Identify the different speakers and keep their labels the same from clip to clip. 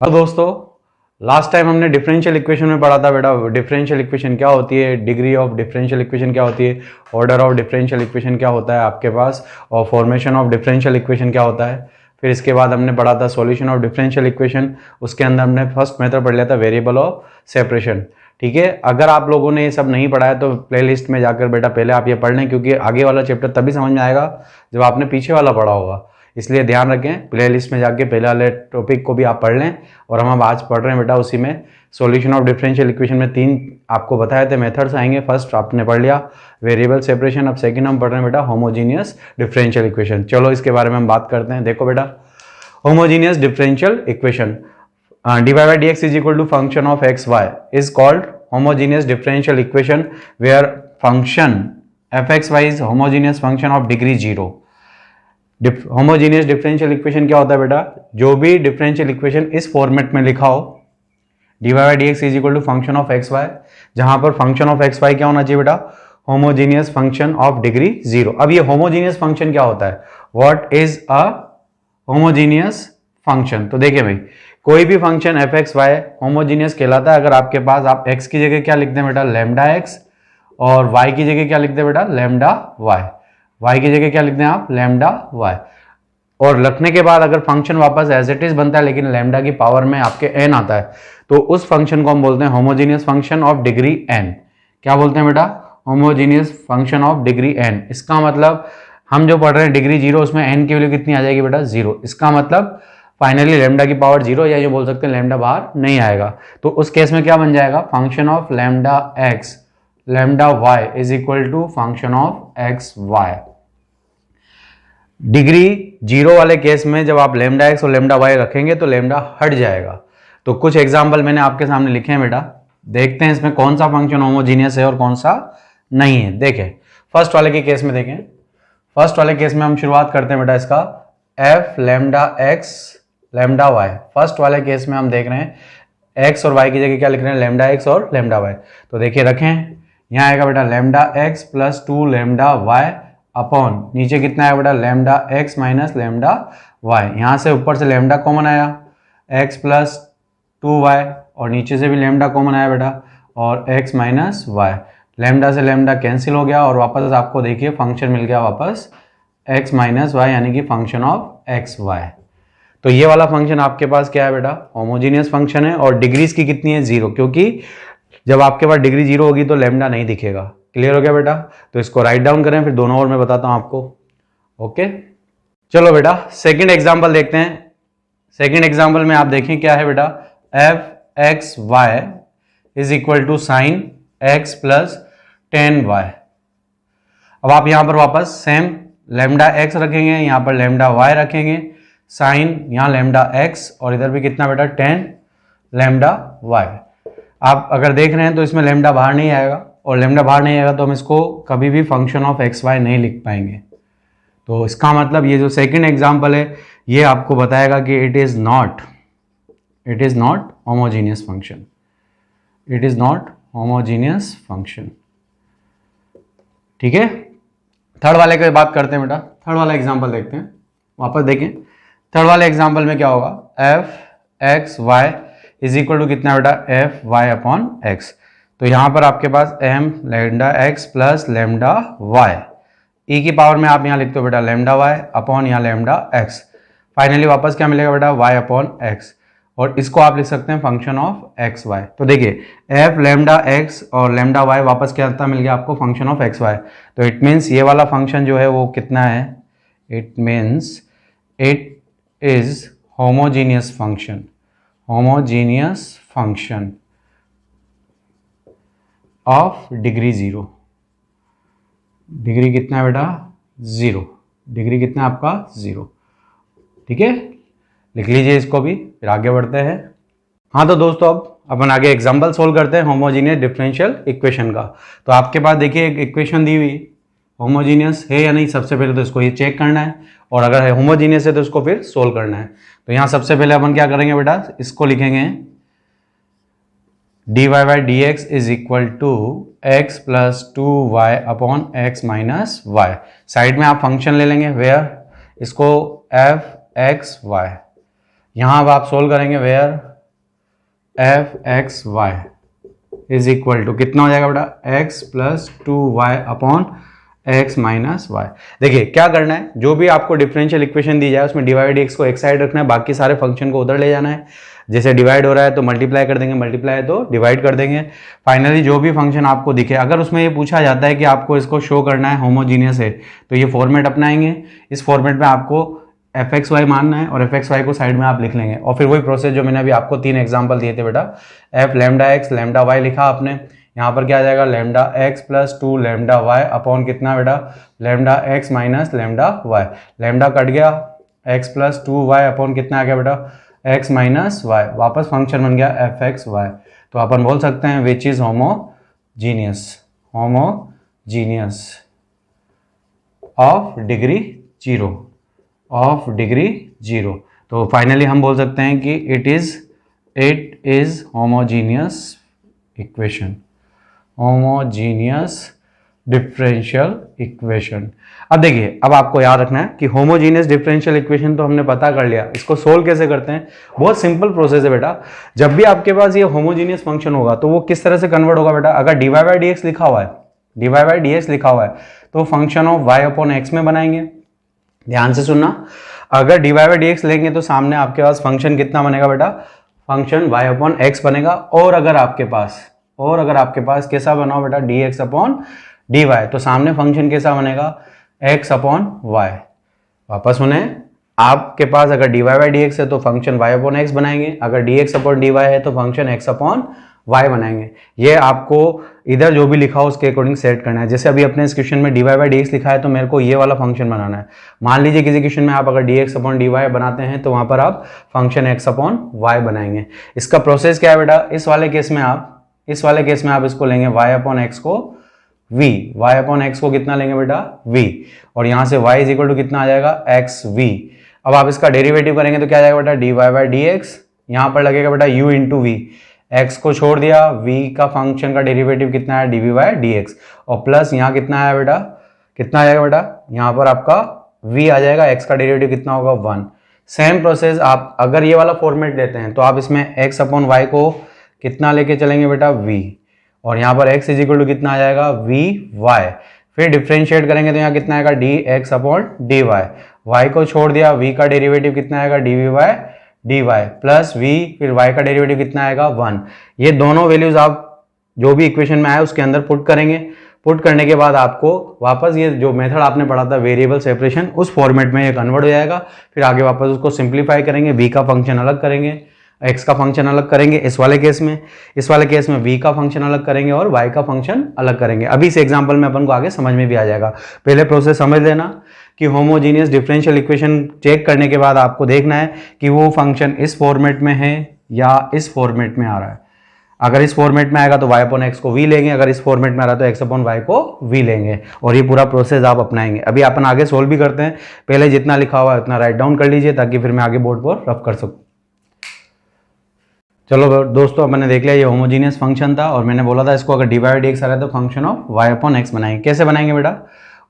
Speaker 1: तो दोस्तों, last time हमने डिफरेंशियल इक्वेशन में पढ़ा था बेटा, डिफरेंशियल इक्वेशन क्या होती है, डिग्री ऑफ डिफरेंशियल इक्वेशन क्या होती है, ऑर्डर ऑफ डिफरेंशियल इक्वेशन क्या होता है आपके पास, और फॉर्मेशन ऑफ डिफरेंशियल इक्वेशन क्या होता है। फिर इसके बाद हमने पढ़ा था सॉल्यूशन ऑफ डिफरेंशियल इक्वेशन। उसके अंदर हमने फर्स्ट मेथड पढ़ लिया था वेरिएबल ऑफ सेपरेशन। ठीक है, अगर आप लोगों ने ये सब नहीं पढ़ा है तो प्लेलिस्ट में जाकर बेटा पहले आप ये पढ़ लें, क्योंकि आगे वाला चैप्टर तभी समझ में आएगा जब आपने पीछे वाला पढ़ा होगा। इसलिए ध्यान रखें, प्लेलिस्ट में जाके पहले वाले टॉपिक को भी आप पढ़ लें। और हम आज पढ़ रहे हैं बेटा उसी में सॉल्यूशन ऑफ डिफरेंशियल इक्वेशन में 3 आपको बताए थे मेथड्स आएंगे। फर्स्ट आपने पढ़ लिया वेरिएबल सेपरेशन, अब सेकंड हम पढ़ रहे हैं बेटा होमोजीनियस डिफरेंशियल इक्वेशन। चलो इसके बारे में हम बात करते हैं। देखो बेटा, homogeneous differential equation dy by dx is equal to function of x y is called homogeneous differential equation where function fxy is homogeneous function of degree 0। Homogeneous differential equation क्या होता है बेटा, जो भी डिफरेंशियल इक्वेशन इस format में लिखा हो dy by dx is equal to function of X Y, जहां पर फंक्शन ऑफ एक्स वाई क्या होना चाहिए बेटा, होमोजीनियस फंक्शन ऑफ डिग्री 0। अब ये होमोजीनियस फंक्शन क्या होता है, what is a homogeneous function. तो देखिए भाई, कोई भी function F X Y homogeneous कहलाता है अगर आपके पास आप x की जगह क्या लिख दें बेटा, लैम्डा x, और y की जगह क्या लिख दें बेटा, लैम्डा y। y की जगह क्या लिख दें आप, लैम्डा y। और रखने के बाद अगर फंक्शन वापस एज इट इज बनता है लेकिन लैम्डा की पावर में आपके n आता है, तो उस फंक्शन को हम बोलते हैं homogeneous function of degree n। क्या बोलते हैं बेटा, homogeneous function of degree n। इसका मतलब हम जो पढ़ रहे हैं डिग्री 0, उसमें n की वैल्यू कितनी आ जाएगी बेटा, 0। इसका मतलब फाइनली लैम्डा की पावर 0, या जो बोल सकते हैं लैम्डा बाहर नहीं आएगा। तो उस केस में क्या बन जाएगा, function of lambda x lambda y is equal to function of X Y. Degree 0 वाले केस में जब आप लैम्डा x और लैम्डा y रखेंगे तो लैम्डा हट जाएगा। तो कुछ एग्जाम्पल मैंने आपके सामने लिखे हैं बेटा, देखते हैं इसमें कौन सा फंक्शन होमोजीनियस है और कौन सा नहीं है। देखें फर्स्ट वाले के केस में, देखें फर्स्ट वाले केस में हम शुरुआत करते हैं बेटा इसका, f lambda x lambda y। First वाले केस में हम देख रहे हैं x और y की जगह क्या लिख रहे हैं, लैम्डा x और लैम्डा y। तो देखिए रखें, यहाँ आएगा बेटा lambda x plus 2 lambda y upon नीचे कितना है बेटा, lambda x minus lambda y। यहाँ से ऊपर से लैम्डा कॉमन आया x प्लस 2y, और नीचे से भी लैम्डा कॉमन आया बेटा, और x माइनस y। लैम्डा से लैम्डा कैंसिल हो गया और वापस आपको देखिए फंक्शन मिल गया वापस x माइनस y, यानी कि फंक्शन ऑफ एक्स वाई। तो ये वाला फंक्शन आपके पास क्या है बेटा, होमोजीनियस फंक्शन है। और डिग्रीज की कितनी है, 0, क्योंकि जब आपके पास डिग्री 0 होगी तो लैम्डा नहीं दिखेगा। क्लियर हो गया बेटा, तो इसको राइट डाउन करें, फिर दोनों और मैं बताता हूं आपको। ओके, चलो बेटा सेकंड एग्जांपल देखते हैं। सेकंड एग्जांपल में आप देखें क्या है बेटा, F X Y is equal to sine X plus ten Y. अब आप यहां पर वापस सेम लैम्डा एक्स रखेंगे, यहां पर लैम्डा वाई रखेंगे, साइन यहाँ लैम्डा एक्स और इधर भी कितना बेटा, टेन लैम्डा वाई। आप अगर देख रहे हैं तो इसमें लैम्डा बाहर नहीं आएगा, और लैम्डा बाहर नहीं आएगा तो हम इसको कभी भी फंक्शन ऑफ एक्स वाई नहीं लिख पाएंगे। तो इसका मतलब ये जो सेकंड एग्जांपल है ये आपको बताएगा कि it is not homogeneous function, it is not homogeneous function. ठीक है, थर्ड वाले की बात करते हैं बेटा। थर्ड वाला एग्जाम्पल देखते हैं, वापस देखें थर्ड वाले एग्जाम्पल में क्या होगा, F X Y is equal to कितना बेटा, एफ वाई अपॉन एक्स। तो यहां पर आपके पास M lambda x plus lambda y, e की पावर में आप यहां लिखते हो बेटा लैम्डा वाई अपॉन यहाँ लैम्डा एक्स। फाइनली वापस क्या मिलेगा बेटा, वाई अपॉन एक्स, और इसको आप लिख सकते हैं फंक्शन ऑफ एक्स वाई। तो देखिए एफ लैम्डा एक्स और लैम्डा वाई वापस क्या आता मिल गया आपको, फंक्शन ऑफ एक्स वाई। तो इट मीन्स ये वाला फंक्शन जो है वो कितना है, it means it is homogeneous function of degree 0। Degree कितना है बेटा, 0। डिग्री कितना है आपका, 0। ठीक है, लिख लीजिए इसको भी, फिर आगे बढ़ते हैं। हाँ तो दोस्तों अब अपन आगे एग्जांपल सोल्व करते हैं होमोजीनियस डिफरेंशियल इक्वेशन का। तो आपके पास देखिए एक इक्वेशन दी हुई, होमोजीनियस है या नहीं, सबसे पहले तो इसको ये चेक करना है, और अगर है होमोजीनियस है तो इसको फिर सोल्व करना है। तो यहाँ सबसे पहले अपन क्या करेंगे बेटा, इसको लिखेंगे dy by D X is equal to X plus 2y upon X minus Y. Side में आप फंक्शन ले लेंगे वेयर, इसको एफ एक्स वाई, यहाँ अब आप सोल्व करेंगे where F X Y is equal to कितना हो जाएगा बेटा x plus 2y upon x minus Y. देखिए क्या करना है, जो भी आपको डिफरेंशियल इक्वेशन दी जाए उसमें डिवाइड x को एक साइड रखना है, बाकी सारे फंक्शन को उधर ले जाना है। जैसे डिवाइड हो रहा है तो मल्टीप्लाई कर देंगे, मल्टीप्लाई है तो डिवाइड कर देंगे। फाइनली जो भी फंक्शन आपको दिखे, अगर उसमें ये पूछा जाता है कि आपको इसको शो करना है होमोजीनियस है, तो ये फॉर्मेट अपनाएंगे। इस फॉर्मेट में आपको एफ एक्स वाई मानना है और एफ एक्स वाई को साइड में आप लिख लेंगे, और फिर वही प्रोसेस जो मैंने अभी आपको 3 एग्जांपल दिए थे बेटा, F lambda X lambda Y लिखा आपने, यहाँ पर क्या आ जाएगा lambda x plus 2 lambda Y upon कितना बेटा lambda X minus lambda Y. Lambda cut गया, एक्स प्लस 2y अपॉन कितना आ गया बेटा एक्स माइनस वाई, वापस फंक्शन बन गया एफ एक्स वाई। तो अपन बोल सकते हैं which is homogeneous, homogeneous of degree 0, of degree 0। तो फाइनली हम बोल सकते हैं कि it is homogeneous equation, homogeneous differential equation. अब देखिए, अब आपको याद रखना है कि होमोजीनियस डिफरेंशियल इक्वेशन तो हमने पता कर लिया, इसको सोल्व कैसे करते हैं। बहुत सिंपल प्रोसेस है बेटा। जब भी आपके पास ये होमोजीनियस फंक्शन होगा तो वो किस तरह से कन्वर्ट होगा बेटा, अगर dy बाई डी एक्स लिखा हुआ है, dy बाई डी एक्स लिखा हुआ है तो function of y upon X में बनाएंगे। ध्यान से सुनना, अगर dy बाई डी एक्स लेंगे तो सामने आपके पास फंक्शन कितना बनेगा बेटा, फंक्शन y अपॉन एक्स बनेगा। और अगर आपके पास कैसा बना बेटा dx अपॉन dy, तो सामने फंक्शन कैसा बनेगा x अपॉन y। वापस सुने, आपके पास अगर dy बाई डी एक्स है तो फंक्शन y अपॉन एक्स बनाएंगे, अगर dx अपॉन dy है तो फंक्शन x अपॉन y बनाएंगे। ये आपको इधर जो भी लिखा हो उसके अकॉर्डिंग सेट करना है। जैसे अभी अपने इस क्वेश्चन में dy बाई डी एक्स लिखा है तो मेरे को ये वाला फंक्शन बनाना है। मान लीजिए किसी क्वेश्चन में आप अगर dx अपॉन dy बनाते हैं तो वहां पर आप फंक्शन x अपॉन y बनाएंगे। इसका प्रोसेस क्या है बेटा, इस वाले केस में आप इसको लेंगे y अपॉन एक्स को v, y अपॉन एक्स को कितना लेंगे बेटा v, और यहां से y इज इक्वल टू कितना आ जाएगा एक्स वी। अब आप इसका डेरिवेटिव करेंगे तो क्या आ जाएगा बेटा dy बाई डी एक्स, यहां पर लगेगा बेटा u इंटू वी, x को छोड़ दिया, v का फंक्शन का डेरिवेटिव कितना है dv बाई डी एक्स, और प्लस यहाँ कितना आया बेटा, कितना आ जाएगा बेटा, यहाँ पर आपका v आ जाएगा, x का डेरिवेटिव कितना होगा 1। सेम प्रोसेस आप अगर ये वाला फॉर्मेट लेते हैं तो आप इसमें x अपॉन वाई को कितना लेके चलेंगे बेटा v, और यहाँ पर x इज इक्वल टू कितना आ जाएगा वी वाई। फिर डिफ्रेंशिएट करेंगे तो यहाँ कितना आएगा D X upon D Y, Y को छोड़ दिया, v का डेरिवेटिव कितना आएगा dv by D Y plus v, फिर y का डेरिवेटिव कितना आएगा 1। ये दोनों वैल्यूज आप जो भी इक्वेशन में आए उसके अंदर पुट करेंगे। पुट करने के बाद आपको वापस ये जो मेथड आपने पढ़ा था वेरिएबल सेपरेशन, उस फॉर्मेट में ये कन्वर्ट हो जाएगा। फिर आगे वापस उसको सिंप्लीफाई करेंगे, v का फंक्शन अलग करेंगे, x का फंक्शन अलग करेंगे इस वाले केस में v का फंक्शन अलग करेंगे और y का फंक्शन अलग करेंगे। अभी इस एग्जांपल में अपन को आगे समझ में भी आ जाएगा। पहले प्रोसेस समझ लेना कि होमोजीनियस डिफरेंशियल इक्वेशन चेक करने के बाद आपको देखना है कि वो फंक्शन इस फॉर्मेट में है या इस फॉर्मेट में आ रहा है। अगर इस फॉर्मेट में आएगा तो y अपॉन एक्स को v लेंगे, अगर इस फॉर्मेट में आ रहा है तो x अपॉन y को v लेंगे, और ये पूरा प्रोसेस आप अपनाएंगे। अभी अपन आगे सोल्व भी करते हैं, पहले जितना लिखा हुआ है उतना राइट डाउन कर लीजिए ताकि फिर मैं आगे बोर्ड पर रफ कर सकूं। चलो दोस्तों, अपन ने देख लिया ये होमोजीनियस फंक्शन था, और मैंने बोला था इसको अगर डी बाई डी एक्स आ रहा है तो function of y upon x बनाएंगे। कैसे बनाएंगे बेटा,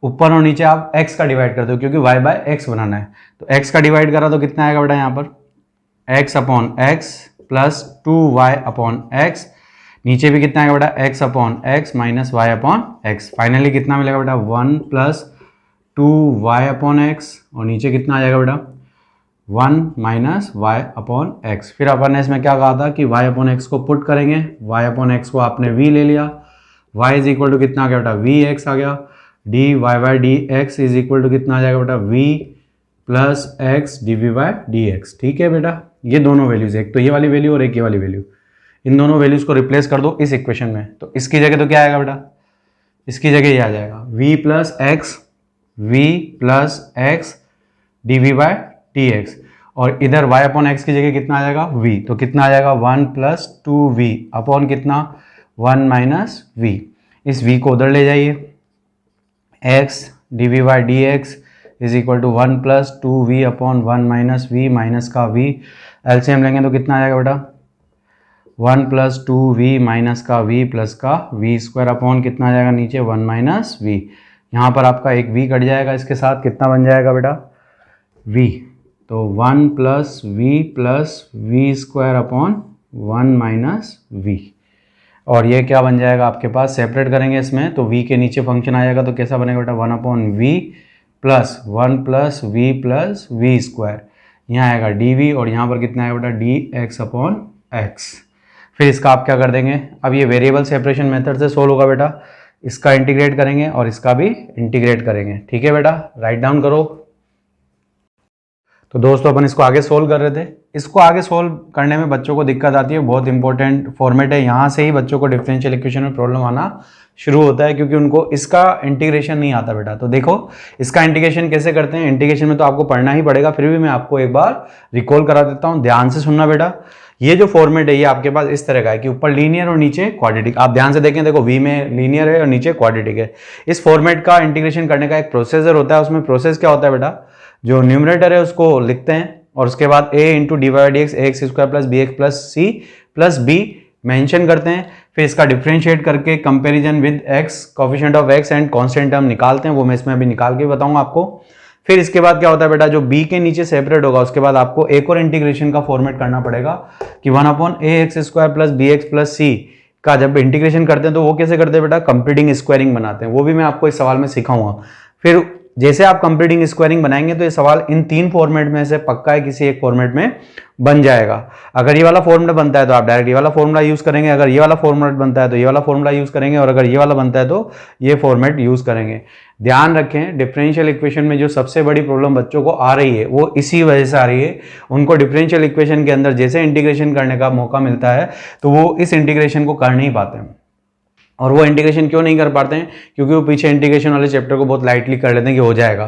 Speaker 1: ऊपर और नीचे आप x का डिवाइड करते हो क्योंकि y बाय x बनाना है, तो x का डिवाइड करा तो कितना आएगा बेटा यहाँ पर x upon x plus 2y upon x, नीचे भी कितना आएगा बेटा x upon X minus y upon x. Finally कितना मिलेगा बेटा 1 प्लस 2y अपॉन एक्स, और नीचे कितना आ जाएगा बेटा 1 माइनस y अपॉन एक्स। फिर अपन ने इसमें क्या कहा था कि y अपॉन एक्स को पुट करेंगे, y अपॉन एक्स को आपने v ले लिया, y इज इक्वल टू कितना आ गया बेटा vx आ गया, D Y by D X is equal to कितना आ जाएगा बेटा v plus X D V by D X. ठीक है बेटा, ये दोनों वैल्यूज, एक तो ये वाली वैल्यू और एक ये वाली वैल्यू, इन दोनों वैल्यूज को रिप्लेस कर दो इस इक्वेशन में, तो इसकी जगह तो क्या आएगा बेटा, इसकी जगह ये आ जाएगा v plus X D V by D X, और इधर y अपॉन एक्स की जगह कितना आ जाएगा v, तो कितना आ जाएगा 1 प्लस 2v अपॉन कितना 1 माइनस v। इस v को उधर ले जाइए, x D V by D X is equal to 1 plus 2v upon 1 minus v, minus का v, एलसीएम लेंगे तो कितना आ जाएगा बेटा 1 प्लस 2v माइनस का v प्लस का v स्क्वायर अपॉन कितना आ जाएगा नीचे 1 माइनस v। यहाँ पर आपका एक v कट जाएगा, इसके साथ कितना बन जाएगा बेटा v, तो 1 plus V square upon 1 minus V. और ये क्या बन जाएगा आपके पास, सेपरेट करेंगे इसमें तो v के नीचे फंक्शन आ जाएगा, तो कैसा बनेगा बेटा 1 upon V plus 1 plus V square, यहाँ आएगा डी और यहाँ पर कितना आएगा बेटा डी एक्स अपॉन एक्स। फिर इसका आप क्या कर देंगे, अब ये वेरिएबल सेपरेशन मेथड से सोल्व होगा बेटा, इसका इंटीग्रेट करेंगे और इसका भी इंटीग्रेट करेंगे। ठीक है बेटा, राइट डाउन करो। तो दोस्तों अपन इसको आगे सोल्व कर रहे थे, इसको आगे सोल्व करने में बच्चों को दिक्कत आती है, बहुत इंपॉर्टेंट फॉर्मेट है, यहाँ से ही बच्चों को डिफरेंशियल इक्वेशन में प्रॉब्लम आना शुरू होता है, क्योंकि उनको इसका इंटीग्रेशन नहीं आता बेटा। तो देखो इसका इंटीग्रेशन कैसे करते हैं, इंटीग्रेशन में तो आपको पढ़ना ही पड़ेगा, फिर भी मैं आपको एक बार रिकॉल करा देता हूँ, ध्यान से सुनना बेटा। ये जो फॉर्मेट है ये आपके पास इस तरह का है कि ऊपर लीनियर और नीचे क्वाड्रेटिक। आप ध्यान से देखें, देखो वी में लीनियर है और नीचे क्वाड्रेटिक है। इस फॉर्मेट का इंटीग्रेशन करने का एक प्रोसेसर होता है, उसमें प्रोसेस क्या होता है बेटा, जो न्यूमरेटर है उसको लिखते हैं और उसके बाद a into D Y D X X square plus B x plus C plus B mention करते हैं, फिर इसका डिफ्रेंशिएट करके comparison with x, coefficient of x and constant term निकालते हैं, वो मैं इसमें अभी निकाल के बताऊंगा आपको। फिर इसके बाद क्या होता है बेटा, जो b के नीचे सेपरेट होगा उसके बाद आपको एक और इंटीग्रेशन का फॉर्मेट करना पड़ेगा कि 1 upon a x square plus B x plus c का जब इंटीग्रेशन करते हैं तो वो कैसे करते हैं बेटा, कंप्लीटिंग स्क्वायरिंग बनाते हैं, वो भी मैं आपको इस सवाल में सिखाऊंगा। फिर जैसे आप कंप्लीटिंग स्क्वायरिंग बनाएंगे तो ये सवाल इन 3 फॉर्मेट में से पक्का है किसी एक फॉर्मेट में बन जाएगा। अगर ये वाला फॉर्मूला बनता है तो आप डायरेक्ट ये वाला फॉर्मूला यूज करेंगे, अगर ये वाला फॉर्मेट बनता है तो ये वाला फॉर्मूला यूज करेंगे, और अगर ये वाला बनता है तो ये फॉर्मेट यूज करेंगे। ध्यान रखें, डिफरेंशियल इक्वेशन में जो सबसे बड़ी प्रॉब्लम बच्चों को आ रही है वो इसी वजह से आ रही है, उनको डिफरेंशियल इक्वेशन के अंदर जैसे इंटीग्रेशन करने का मौका मिलता है तो वो इस इंटीग्रेशन को कर नहीं पाते हैं। और वो इंटीग्रेशन क्यों नहीं कर पाते हैं, क्योंकि वो पीछे इंटीग्रेशन वाले चैप्टर को बहुत लाइटली कर लेते हैं कि हो जाएगा,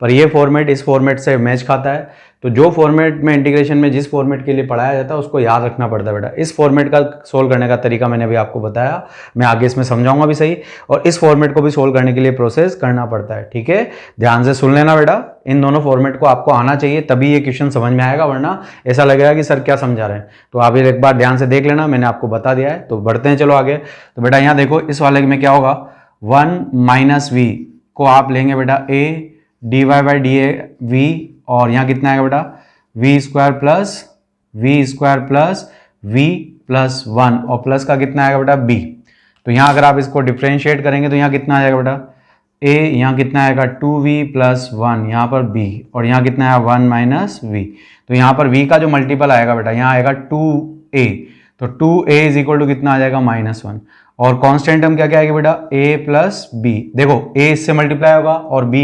Speaker 1: पर ये फॉर्मेट इस फॉर्मेट से मैच खाता है। तो जो फॉर्मेट में इंटीग्रेशन में जिस फॉर्मेट के लिए पढ़ाया जाता है उसको याद रखना पड़ता है बेटा। इस फॉर्मेट का सोल्व करने का तरीका मैंने अभी आपको बताया, मैं आगे इसमें समझाऊंगा भी सही, और इस फॉर्मेट को भी सोल्व करने के लिए प्रोसेस करना पड़ता है। ठीक है, ध्यान से सुन लेना बेटा, इन दोनों फॉर्मेट को आपको आना चाहिए तभी ये क्वेश्चन समझ में आएगा, वरना ऐसा लगेगा कि सर क्या समझा रहे हैं। तो आप ये एक बार ध्यान से देख लेना, मैंने आपको बता दिया है। तो बढ़ते हैं चलो आगे। तो बेटा यहाँ देखो इस वाले में क्या होगा, 1 माइनस वी को आप लेंगे बेटा A D Y by D A V, और यहाँ कितना आएगा बेटा V square plus V plus 1, और प्लस का कितना आएगा बेटा बी। तो यहाँ अगर आप इसको डिफ्रेंशिएट करेंगे तो यहाँ कितना आ जाएगा बेटा a, यहाँ कितना आएगा 2v प्लस 1, यहाँ पर b, और यहाँ कितना है 1 माइनस v। तो यहाँ पर v का जो मल्टीपल आएगा बेटा यहाँ आएगा 2a, तो 2a इज इक्वल टू कितना आ जाएगा -1, और कांस्टेंट टर्म क्या क्या आएगा बेटा a प्लस b। देखो a इससे मल्टीप्लाई होगा और b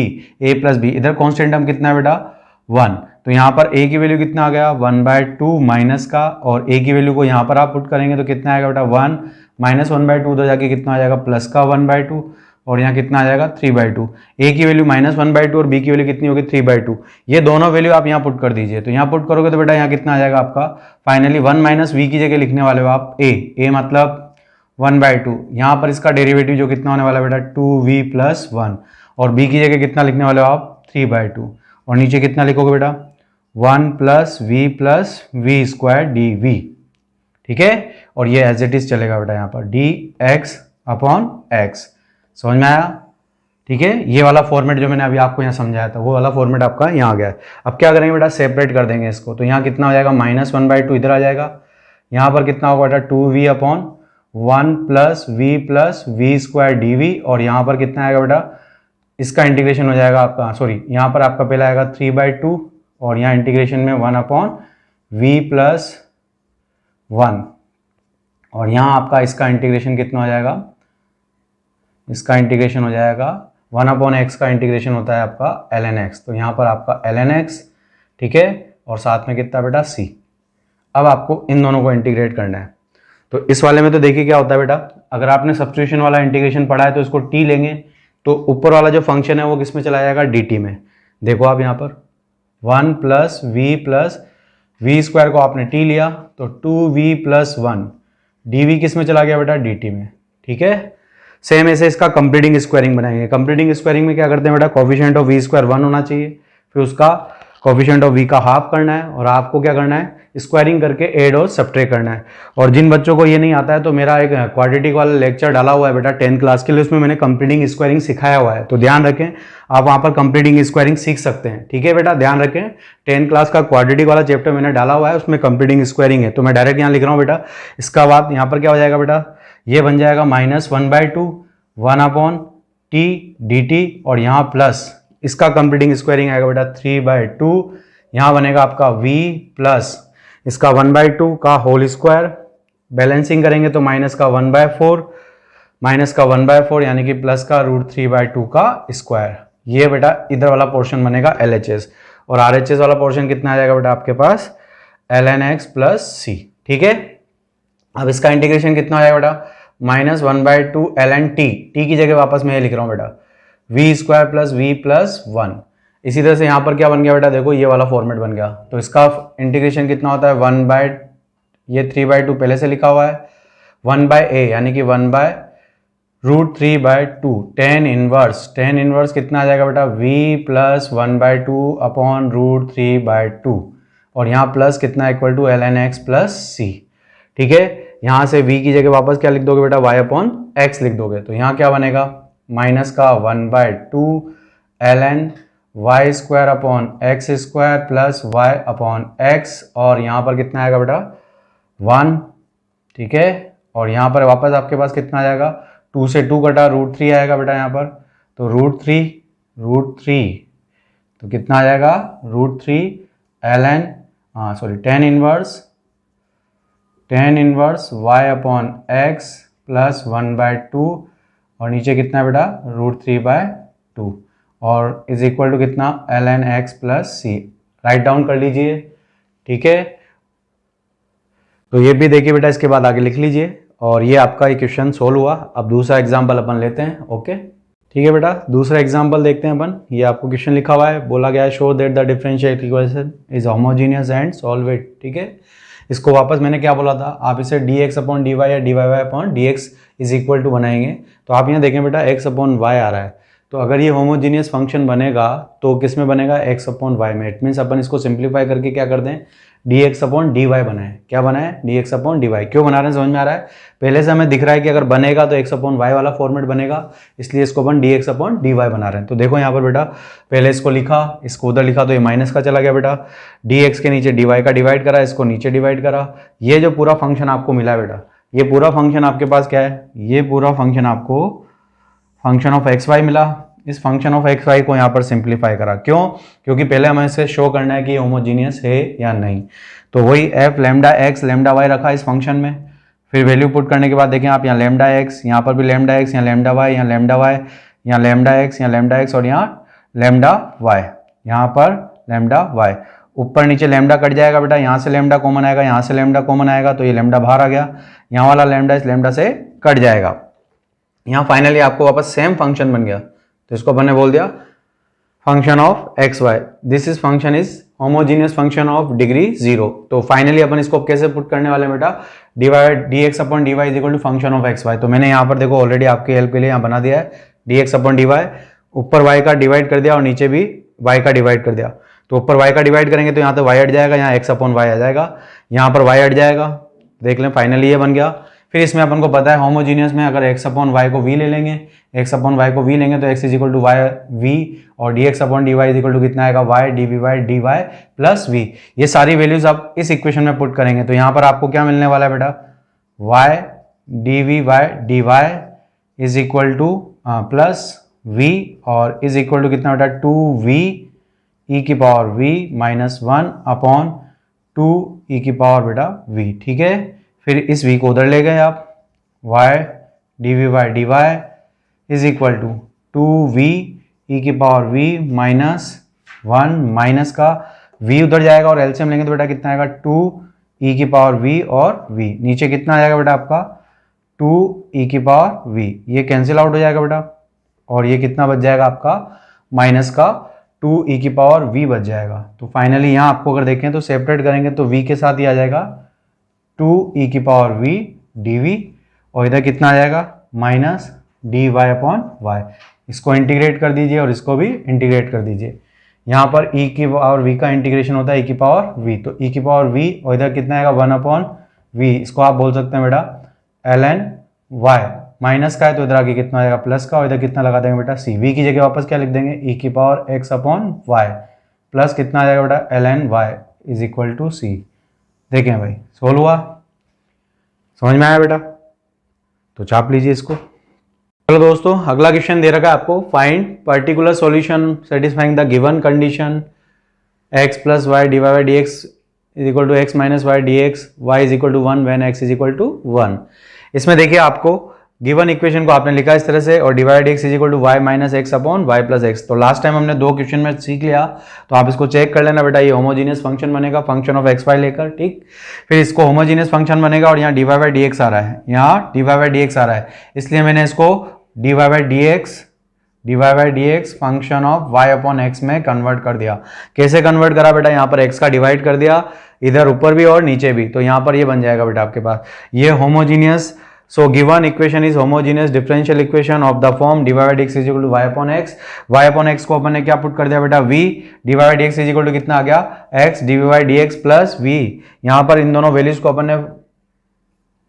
Speaker 1: a प्लस b, इधर कांस्टेंट टर्म कितना है बेटा 1, तो यहाँ पर a की वैल्यू कितना आ गया 1/2 माइनस का, और a की वैल्यू को यहाँ पर आप पुट करेंगे तो कितना आएगा बेटा 1 माइनस 1/2, उधर जाके कितना आ जाएगा प्लस का 1/2, और यहाँ कितना आ जाएगा 3/2। a की वैल्यू -1/2 और b की वैल्यू कितनी होगी 3/2। ये दोनों वैल्यू आप यहाँ पुट कर दीजिए, तो यहाँ पुट करोगे तो बेटा यहाँ कितना आ जाएगा आपका फाइनली 1 माइनस वी की जगह लिखने वाले हो आप a मतलब 1/2। यहाँ पर इसका डेरिवेटिव जो कितना होने वाला है बेटा 2v प्लस 1, और b की जगह कितना लिखने वाले हो आप 3/2, और नीचे कितना लिखोगे बेटा 1 plus V square D V. ठीक है, और ये एज इट इज चलेगा बेटा यहाँ पर डी एक्स अपॉन एक्स। समझ में आया? ठीक है, ये वाला फॉर्मेट जो मैंने अभी आपको यहाँ समझाया था वो वाला फॉर्मेट आपका यहाँ आ गया है। अब क्या करेंगे बेटा सेपरेट कर देंगे इसको, तो यहाँ कितना हो जाएगा -1/2 इधर आ जाएगा, यहाँ पर कितना होगा बेटा 2v upon 1 plus V square D V, और यहाँ पर कितना आएगा बेटा इसका इंटीग्रेशन हो जाएगा आपका, सॉरी यहाँ पर आपका पहला आएगा 3/2, और यहाँ इंटीग्रेशन में 1 अपॉन वी प्लस 1, और यहाँ आपका इसका इंटीग्रेशन कितना हो जाएगा, इसका इंटीग्रेशन हो जाएगा 1 अपॉन एक्स का इंटीग्रेशन होता है आपका ln x, तो यहाँ पर आपका ln x। ठीक है, और साथ में कितना बेटा c। अब आपको इन दोनों को इंटीग्रेट करना है। तो इस वाले में तो देखिए क्या होता है बेटा, अगर आपने सब्स्टिट्यूशन वाला इंटीग्रेशन पढ़ा है तो इसको t लेंगे, तो ऊपर वाला जो फंक्शन है वो किस में चला जाएगा dt में। देखो आप यहाँ पर 1 प्लस वी स्क्वायर को आपने t लिया तो 2v प्लस 1 dv किस में चला गया बेटा dt में। ठीक है, सेम ऐसे इसका कंप्लीटिंग स्क्वायरिंग बनाएंगे। कंप्लीटिंग स्क्वायरिंग में क्या करते हैं बेटा कोफिशिएंट ऑफ वी स्क्वायर 1 होना चाहिए, फिर उसका कोफिशिएंट ऑफ v का हाफ करना है और आपको क्या करना है, स्क्वायरिंग करके एड और सब्ट्रैक्ट करना है। और जिन बच्चों को ये नहीं आता है तो मेरा एक क्वाड्रेटिक वाला लेक्चर डाला हुआ है बेटा 10th क्लास के लिए, उसमें मैंने कंप्लीटिंग स्क्वायरिंग सिखाया हुआ है, तो ध्यान रखें आप वहाँ पर कंप्लीटिंग स्क्वायरिंग सीख सकते हैं। ठीक है बेटा, ध्यान रखें 10th क्लास का क्वाड्रेटिक वाला चैप्टर मैंने डाला हुआ है, उसमें कंप्लीटिंग स्क्वायरिंग है। तो मैं डायरेक्ट यहाँ लिख रहा हूँ बेटा। इसका बाद यहाँ पर क्या हो जाएगा बेटा, ये बन जाएगा -1/2 1/t/dt और यहाँ प्लस इसका कंप्लीटिंग स्क्वायरिंग आएगा बेटा 3/2, यहाँ बनेगा आपका v प्लस इसका 1/2 का होल स्क्वायर, बैलेंसिंग करेंगे तो माइनस का 1/4 यानी कि प्लस का √3/2 का स्क्वायर। ये बेटा इधर वाला पोर्शन बनेगा LHS और RHS वाला पोर्शन कितना आ जाएगा बेटा आपके पास ln x प्लस सी। ठीक है, अब इसका इंटीग्रेशन कितना आ जाएगा बेटा -1/2 ln t की जगह वापस मैं ये लिख रहा हूँ बेटा v² प्लस v प्लस 1। इसी तरह से यहाँ पर क्या बन गया बेटा, देखो ये वाला फॉर्मेट बन गया। तो इसका इंटीग्रेशन कितना होता है 3/2 पहले से लिखा हुआ है 1/a यानी कि 1/√3/2 tan इनवर्स कितना आ जाएगा बेटा v प्लस 1/2 अपॉन √3/2 और यहाँ प्लस कितना equal to ln x plus c. ठीक है, यहाँ से v की जगह वापस क्या लिख दोगे बेटा y अपॉन x लिख दोगे। तो यहाँ क्या बनेगा माइनस का 1/2 ln y² upon x² plus y upon x और यहाँ पर कितना आएगा बेटा 1। ठीक है, और यहाँ पर वापस आपके पास कितना आ जाएगा 2 से 2 कटा √3 आएगा बेटा यहाँ पर, तो √3 तो कितना आ जाएगा √3 ln tan inverse y upon x plus 1/2 और नीचे कितना है बेटा √3/2 और इज इक्वल टू कितना ln x प्लस सी। राइट डाउन कर लीजिए। ठीक है, तो ये भी देखिए बेटा, इसके बाद आगे लिख लीजिए और ये आपका क्वेश्चन सोल्व हुआ। अब दूसरा एग्जाम्पल अपन लेते हैं। ओके, ठीक है बेटा, दूसरा एग्जाम्पल देखते हैं अपन। ये आपको क्वेश्चन लिखा हुआ है, बोला गया है show that the differential equation is homogeneous and solve it. ठीक है, इसको वापस मैंने क्या बोला था, आप इसे dx अपॉन dy या dy upon dx is equal to बनाएंगे। तो आप यहाँ देखें बेटा x अपॉन y आ रहा है, तो अगर ये होमोजीनियस फंक्शन बनेगा तो किस में बनेगा x अपॉन y में। इट मीन्स अपन इसको सिंप्लीफाई करके क्या कर दें dx अपॉन dy बनाए। क्या बनाए dx अपॉन dy। क्यों बना रहे हैं समझ में आ रहा है, पहले से हमें दिख रहा है कि अगर बनेगा तो x अपॉन y वाला फॉर्मेट बनेगा, इसलिए इसको अपन dx अपॉन dy बना रहे हैं। तो देखो यहाँ पर बेटा पहले इसको लिखा, इसको उधर लिखा तो ये माइनस का चला गया बेटा, dx के नीचे dy का डिवाइड करा, इसको नीचे डिवाइड करा। ये जो पूरा फंक्शन आपको मिला है बेटा, ये पूरा फंक्शन आपके पास क्या है, ये पूरा फंक्शन आपको फंक्शन ऑफ एक्स वाई मिला। इस फंक्शन ऑफ एक्स वाई को यहाँ पर सिंप्लीफाई करा, क्यों, क्योंकि पहले हमें इसे शो करना है कि ये होमोजीनियस है या नहीं। तो वही F lambda X lambda Y रखा इस फंक्शन में, फिर वैल्यू पुट करने के बाद देखें आप यहाँ लैम्डा एक्स, यहाँ पर भी लैम्डा एक्स, यहाँ लैम्डा वाई, यहाँ लैम्डा वाई, यहाँ लैम्डा एक्स, यहाँ लैम्डा एक्स और यहाँ लैम्डा वाई, यहाँ पर लैम्डा वाई। ऊपर नीचे लैम्डा कट जाएगा बेटा, यहाँ से लैम्डा कॉमन आएगा, यहाँ से लैम्डा कॉमन आएगा, तो ये लैम्डा बाहर आ गया, यहाँ वाला लैम्डा इस लैम्डा से कट जाएगा। यहाँ फाइनली आपको वापस सेम फंक्शन बन गया, तो इसको अपन ने बोल दिया function of X Y. This is function is homogeneous function of degree 0। तो फाइनली अपन इसको कैसे पुट करने वाले बेटा, divide dx upon dy is equal to function of X Y. तो मैंने यहाँ पर देखो ऑलरेडी आपकी हेल्प के लिए यहाँ बना दिया है dx अपॉन dy, ऊपर y का डिवाइड कर दिया और नीचे भी y का डिवाइड कर दिया। तो ऊपर y का डिवाइड करेंगे तो यहाँ तो y हट जाएगा, यहाँ x अपॉन y आ जाएगा, यहाँ पर y हट जाएगा। देख लें फाइनली ये बन गया। फिर इसमें अपन को पता है होमोजीनियस में अगर x अपॉन y को v ले लेंगे, x अपॉन y को v लेंगे तो x is equal to y v और dx upon dy is equal to कितना आएगा y dv dy plus v। ये सारी वैल्यूज आप इस इक्वेशन में पुट करेंगे तो यहाँ पर आपको क्या मिलने वाला है बेटा, y dv dy is equal two plus v और इज इक्वल टू कितना बेटा 2v e की power v minus 1 upon 2 e की पावर बेटा v। ठीक है, फिर इस v को उधर ले गए आप, y dv dy is equal to 2v e की पावर v माइनस 1 माइनस का v उधर जाएगा और एलसीएम लेंगे तो बेटा कितना आएगा 2 e की पावर v और v, नीचे कितना आ जाएगा बेटा आपका 2 e की पावर v, ये कैंसिल आउट हो जाएगा बेटा और ये कितना बच जाएगा आपका माइनस का 2 e की पावर v बच जाएगा। तो फाइनली यहाँ आपको अगर देखें तो सेपरेट करेंगे तो v के साथ ही आ जाएगा 2 e की पावर v dv और इधर कितना आ जाएगा माइनस dy अपॉन y। इसको इंटीग्रेट कर दीजिए और इसको भी इंटीग्रेट कर दीजिए। यहाँ पर e की पावर v का इंटीग्रेशन होता है e की पावर v, तो e की पावर v और इधर कितना आएगा 1/v, इसको आप बोल सकते हैं बेटा ln y, माइनस का है तो इधर आगे कितना आएगा प्लस का, और इधर कितना लगा देंगे बेटा c, v की जगह वापस क्या लिख देंगे e की पावर x/y प्लस कितना आ जाएगा बेटा ln y is equal to c। देखें भाई सोल्व हुआ, समझ में आया बेटा, तो चाप लीजिए इसको। चलो दोस्तों अगला क्वेश्चन दे रखा है आपको, find particular solution satisfying the given condition x plus Y divide by D X is equal to X minus Y D X Y is equal to 1 when x is equal to 1। इसमें देखिए आपको given equation को आपने लिखा इस तरह से, और divide x is equal to Y minus X upon Y plus X. तो लास्ट टाइम हमने 2 क्वेश्चन में सीख लिया, तो आप इसको चेक कर लेना बेटा, ये होमोजीनियस फंक्शन बनेगा फंक्शन ऑफ एक्स वाई लेकर, ठीक। फिर इसको होमोजीनियस फंक्शन बनेगा और यहाँ डिवाइड बाई डी एक्स आ रहा है, यहाँ डिवाइड बाई डी एक्स आ रहा है, इसलिए मैंने इसको divide by D X function of Y upon X में कन्वर्ट कर दिया। कैसे कन्वर्ट करा बेटा, यहाँ पर एक्स का डिवाइड कर दिया, इधर ऊपर भी और नीचे भी, तो यहाँ पर ये बन जाएगा बेटा आपके पास ये homogeneous. So given equation is homogeneous differential equation of the form divide x is equal to y upon x को अपन ने क्या पुट कर दिया बेटा v, divide x is equal to कितना आ गया x divide dx plus v। यहाँ पर इन दोनों वैल्यूज को अपन ने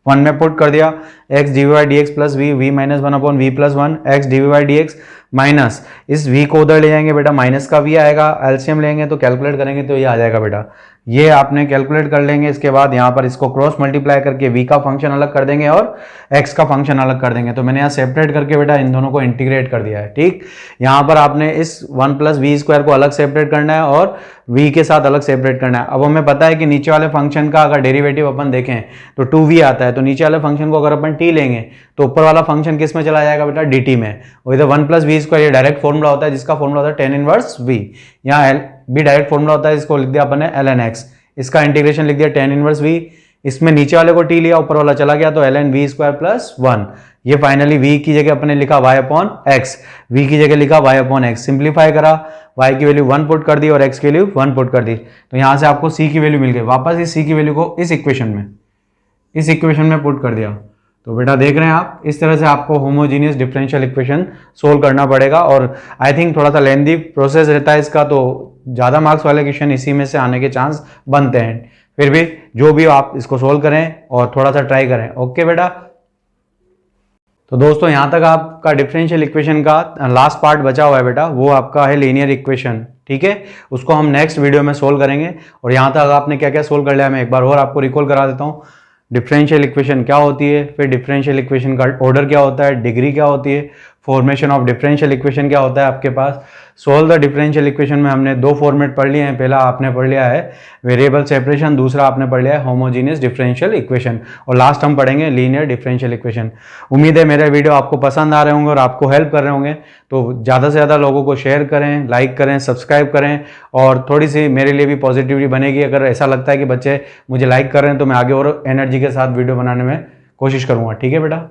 Speaker 1: 1 में पुट कर दिया, x divide dx plus v minus 1 upon v plus 1, x divide dx minus इस v को उधर ले जाएंगे बेटा, माइनस का v आएगा, एलसीएम लेंगे तो कैलकुलेट करेंगे तो ये आ जाएगा बेटा, ये आपने कैलकुलेट कर लेंगे। इसके बाद यहाँ पर इसको क्रॉस मल्टीप्लाई करके v का फंक्शन अलग कर देंगे और x का फंक्शन अलग कर देंगे। तो मैंने यहाँ सेपरेट करके बेटा इन दोनों को इंटीग्रेट कर दिया है, ठीक। यहाँ पर आपने इस 1 प्लस वी स्क्वायर को अलग सेपरेट करना है और v के साथ अलग सेपरेट करना है। अब हमें पता है कि नीचे वाले फंक्शन का अगर डेरिवेटिव अपन देखें तो 2v आता है, तो नीचे वाले फंक्शन को अगर अपन t लेंगे तो ऊपर वाला फंक्शन किस में चला जाएगा बेटा dt में, और इधर 1 प्लस वी स्क्वायर ये डायरेक्ट फॉर्मूला होता है जिसका फॉर्मूला होता है tan इनवर्स v, यहाँ भी डायरेक्ट फॉर्मूला होता है, इसको लिख दिया अपन ने ln x, इसका इंटीग्रेशन लिख दिया tan इनवर्स v, इसमें नीचे वाले को t लिया ऊपर वाला चला गया तो ln v स्क्वायर प्लस 1, ये फाइनली v की जगह अपने लिखा y अपॉन x, v की जगह लिखा y अपॉन x, सिंप्लीफाई करा, y की वैल्यू 1 पुट कर दी और x की वैल्यू 1 पुट कर दी, तो यहां से आपको c की वैल्यू मिल गई। वापस इस c की वैल्यू को इस इक्वेशन में पुट कर दिया। तो बेटा देख रहे हैं आप, इस तरह से आपको होमोजीनियस डिफरेंशियल इक्वेशन सोल्व करना पड़ेगा, और आई थिंक थोड़ा सा लेंथी प्रोसेस रहता है इसका, तो ज़्यादा मार्क्स वाले क्वेश्चन इसी में से आने के चांस बनते हैं। फिर भी जो भी आप इसको सोल्व करें और थोड़ा सा ट्राई करें, ओके बेटा। तो दोस्तों यहाँ तक आपका डिफरेंशियल इक्वेशन का लास्ट पार्ट बचा हुआ है बेटा, वो आपका है लीनियर इक्वेशन, ठीक है, उसको हम नेक्स्ट वीडियो में सोल्व करेंगे। और यहाँ तक आपने क्या क्या सोल्व कर लिया मैं एक बार और आपको रिकॉल करा देता हूँ। डिफरेंशियल इक्वेशन क्या होती है, फिर डिफरेंशियल इक्वेशन का ऑर्डर क्या होता है, डिग्री क्या होती है, फॉर्मेशन ऑफ डिफरेंशियल इक्वेशन क्या होता है आपके पास, सोल्व द डिफरेंशियल इक्वेशन में हमने 2 फॉर्मेट पढ़ लिए हैं। पहला आपने पढ़ लिया है वेरिएबल सेपरेशन, दूसरा आपने पढ़ लिया है होमोजीनियस डिफरेंशियल इक्वेशन, और लास्ट हम पढ़ेंगे लीनियर डिफरेंशियल इक्वेशन। उम्मीद है मेरे वीडियो आपको पसंद आ रहे होंगे और आपको हेल्प कर रहे होंगे, तो ज़्यादा से ज़्यादा लोगों को शेयर करें, लाइक करें, सब्सक्राइब करें, और थोड़ी सी मेरे लिए भी पॉजिटिविटी बनेगी। अगर ऐसा लगता है कि बच्चे मुझे लाइक कर रहे हैं तो मैं आगे और एनर्जी के साथ वीडियो बनाने में कोशिश करूँगा, ठीक है बेटा।